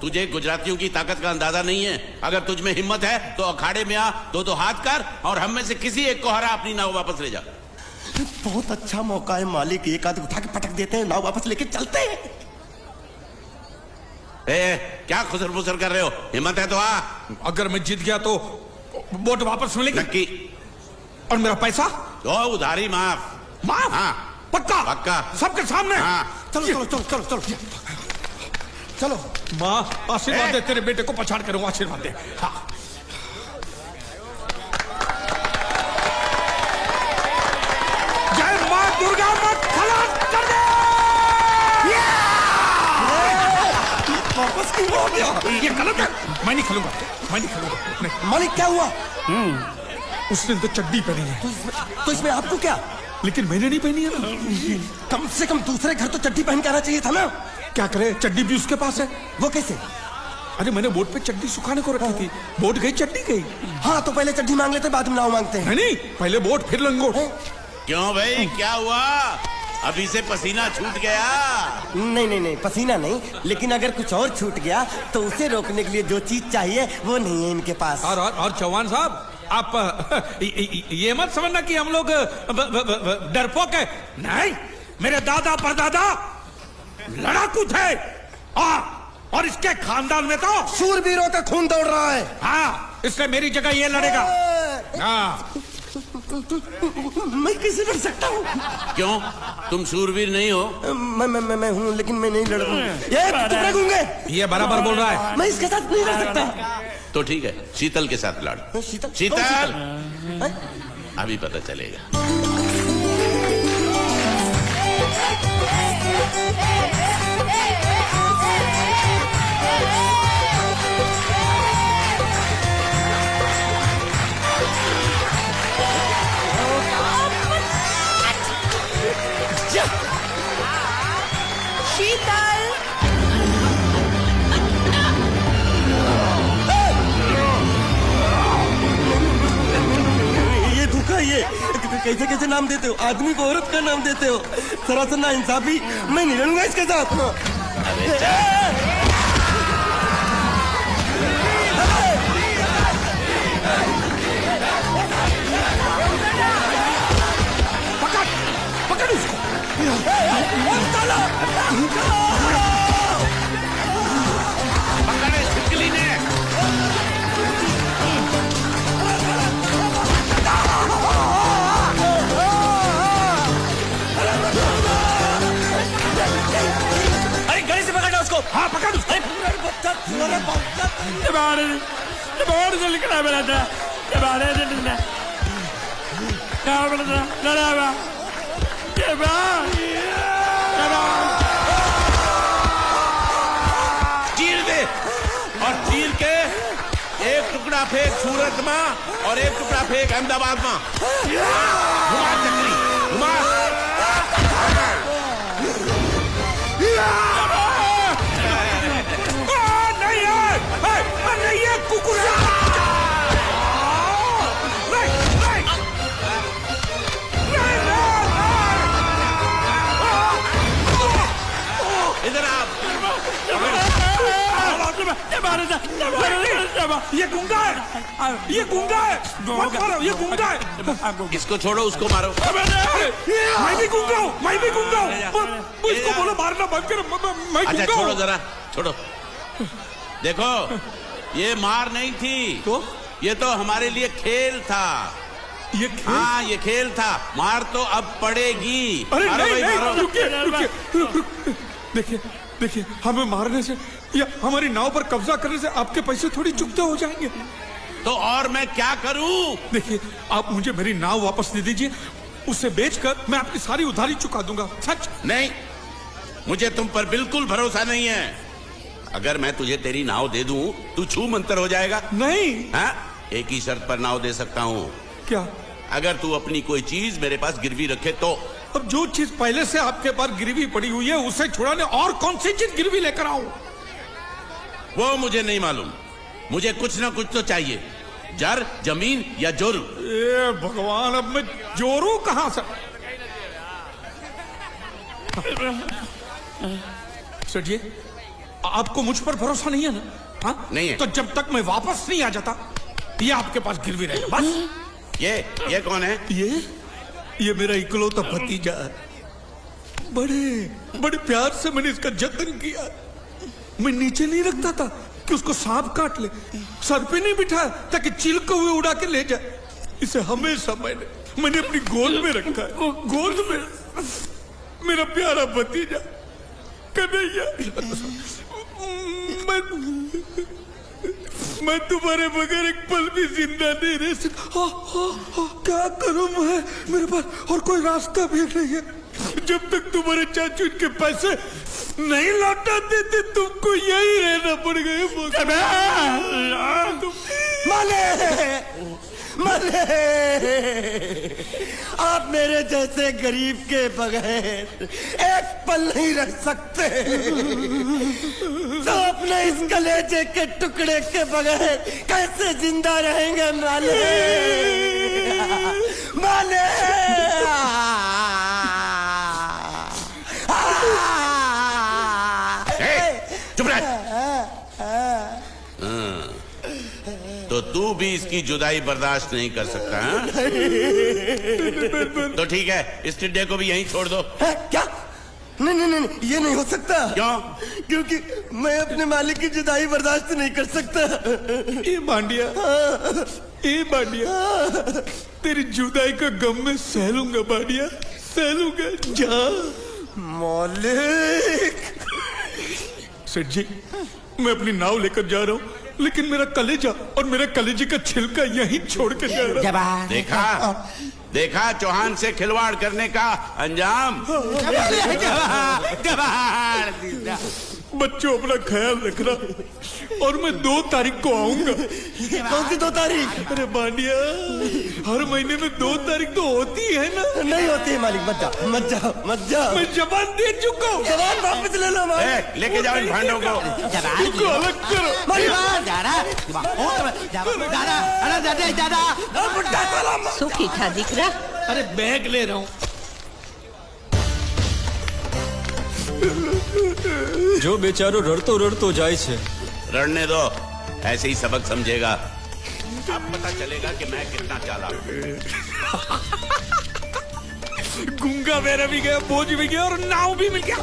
तुझे गुजरातियों की ताकत का अंदाजा नहीं है। अगर तुझ में हिम्मत है तो अखाड़े में आ, दो हाथ कर और हम में से किसी एक को हरा, अपनी नाव वापस ले जा। बहुत अच्छा मौका है मालिक, एक आध उठा के पटक देते हैं, नाव वापस लेके चलते हैं। क्या खुसर फुसर कर रहे हो? हिम्मत है तो आ। अगर मैं जीत गया तो बोट वापस मिलेगी? नक्की। और मेरा पैसा? तो उधारी माफ। माफ? हाँ पक्का? पक्का। सबके सामने? हाँ। चलो चलो चलो चलो चलो चलो। माँ आशीर्वाद दे, तेरे बेटे को पछाड़ करूंगा, आशीर्वाद दे। हाँ। जय माँ दुर्गा, मत खलास कर दे। वापस क्यों हो गया? ये गलत है, मैं नहीं खेलूंगा, मैं नहीं खेलूंगा। नहीं। मालिक क्या हुआ? उसने तो चड्डी पहनी है। तो इसमें आपको क्या? लेकिन मैंने नहीं पहनी है ना। कम से कम दूसरे घर तो चड्डी पहन के आना चाहिए था ना। क्या करे, चड्डी भी उसके पास है। वो कैसे? अरे मैंने बोट पे चड्डी सुखाने को रखी थी, बोट गई चड्डी गई। हाँ तो पहले चड्डी मांग लेते, बाद में नाव मांगते हैं। नहीं, पहले बोट फिर लंगोट। क्यों भाई, क्या हुआ? अभी से पसीना छूट गया? नहीं नहीं नहीं, पसीना नहीं, लेकिन अगर कुछ और छूट गया तो उसे रोकने के लिए जो चीज चाहिए वो नहीं है इनके पास। और चौहान साहब, आप ये मत समझना कि हम लोग डरपोक है। नहीं, मेरे दादा परदादा लड़ाकू थे, और इसके खानदान में तो शूरवीरों का खून दौड़ रहा है। हाँ, इसलिए मेरी जगह ये लड़ेगा। हाँ। मैं कैसे लड़ सकता हूँ? क्यों, तुम शूरवीर नहीं हो? मैं हूँ, लेकिन मैं नहीं लड़ूंगा। ये चुप रह गूंगे। ये बराबर बोल रहा है। मैं इसके साथ नहीं लड़ सकता। तो ठीक है, शीतल के साथ लड़। शीतल? शीतल, हैं? अभी पता चलेगा। शीतल, ये धोखा, ये कैसे कैसे नाम देते हो? आदमी को औरत का नाम देते हो, सरासर ना इंसाफी। मैं नहीं लड़ूंगा इसके साथ। पकड़, पकड़ उसको। पकड़े छिपकली ने। अरे गले से पकड़ना उसको। हाँ, पकड़ उसको। चीर दे, और चीर के एक टुकड़ा फेंक सूरत में और एक टुकड़ा फेंक अहमदाबाद में। घुमा चक्री, घुमा। नहीं है कुकुर। इधर आप। ये गुंगा है, ये गुंगा है, मत मारो, ये गुंगा है। इसको छोड़ो, उसको मारो। मैं भी गुंगा हूँ, मैं भी गुंगा हूँ। इसको बोलो मारना बंद करो, मैं अच्छा गुंगा छोड़ो, हूँ। जरा छोड़ो। देखो, ये मार नहीं थी, तो ये तो हमारे लिए खेल था। ये खेल? हाँ, ये खेल था। मार तो अब पड़ेगी। अरे मारो नहीं, भाई, नहीं, मारो। रुकिए। देखिए देखिए, हमें मारने से या हमारी नाव पर कब्जा करने से आपके पैसे थोड़ी चुकते हो जाएंगे। तो और मैं क्या करूं? देखिए, आप मुझे मेरी नाव वापस दे दीजिए, उसे बेचकर मैं आपकी सारी उधारी चुका दूंगा। सच? नहीं, मुझे तुम पर बिल्कुल भरोसा नहीं है। अगर मैं तुझे तेरी नाव दे दूं, तू छू मंतर हो जाएगा। नहीं। हाँ, एक ही शर्त पर नाव दे सकता हूँ। क्या? अगर तू अपनी कोई चीज मेरे पास गिरवी रखे तो। अब जो चीज पहले से आपके पास गिरवी पड़ी हुई है उसे छुड़ाने और कौन सी चीज गिरवी लेकर आऊं? वो मुझे नहीं मालूम। मुझे कुछ ना कुछ तो चाहिए, जर, जमीन या जोरू। ए भगवान, अब मैं जोरू कहां से? सेठ जी, आपको मुझ पर भरोसा नहीं है ना? हाँ? नहीं है। तो जब तक मैं वापस नहीं आ जाता ये आपके पास गिरवी रहेगा बस। ये कौन है? ये मेरा इकलौता भतीजा है। बड़े प्यार से मैंने इसका जतन किया। मैं नीचे नहीं रखता था कि उसको सांप काट ले, सर पे नहीं बिठाया ताकि चिल को हुए उड़ा के ले जाए। इसे हमेशा मैंने अपनी गोद में रखा है। गोद में मेरा प्यारा भतीजा कन्हैया। मैं तुम्हारे बगैर एक पल भी जिंदा नहीं रह सकता। क्या करूं मैं? मेरे पास और कोई रास्ता भी नहीं है। जब तक तुम्हारे चाचू इनके पैसे नहीं लौटा देते तुमको यही रहना पड़ेगा। माले, आप मेरे जैसे गरीब के बगैर एक पल नहीं रह सकते, तो अपने इस कलेजे के टुकड़े के बगैर कैसे जिंदा रहेंगे माले? माले चुप रह। तो तू भी इसकी जुदाई बर्दाश्त नहीं कर सकता हाँ? तो ठीक है, इस टिड्डे को भी यहीं छोड़ दो। क्या? नहीं, ये नहीं हो सकता। क्यों? क्योंकि मैं अपने मालिक की जुदाई बर्दाश्त नहीं कर सकता। ये बांडिया तेरी जुदाई का गम में सह लूंगा बांडिया, सह लूंगा। जा मालिक। सेठ जी, मैं अपनी नाव लेकर जा रहा हूँ, लेकिन मेरा कलेजा और मेरे कलेजे का छिलका यहीं छोड़ कर जा रहा हूँ। देखा चौहान से खिलवाड़ करने का अंजाम। बच्चों अपना ख्याल रखना, और मैं 2 तारीख को आऊंगा। कौन सी 2 तारीख? अरे बांडिया, हर महीने में 2 तारीख तो होती है ना? नहीं होती है मालिक, मत जाओ। मैं जबान दे चुका हूँ। जबान वापस ले लो मालिक। लेके जाओ इन भांडों को। इनको अलग करो। सुखी था दिकरा। अरे बैग ले रहा हूँ। जो बेचारो रड़तो जाए छे। रड़ने दो, ऐसे ही सबक समझेगा। अब पता चलेगा कि मैं कितना चालाक हूं। गुंगा मेरा भी गया, बोझ भी गया और नाव भी मिल गया।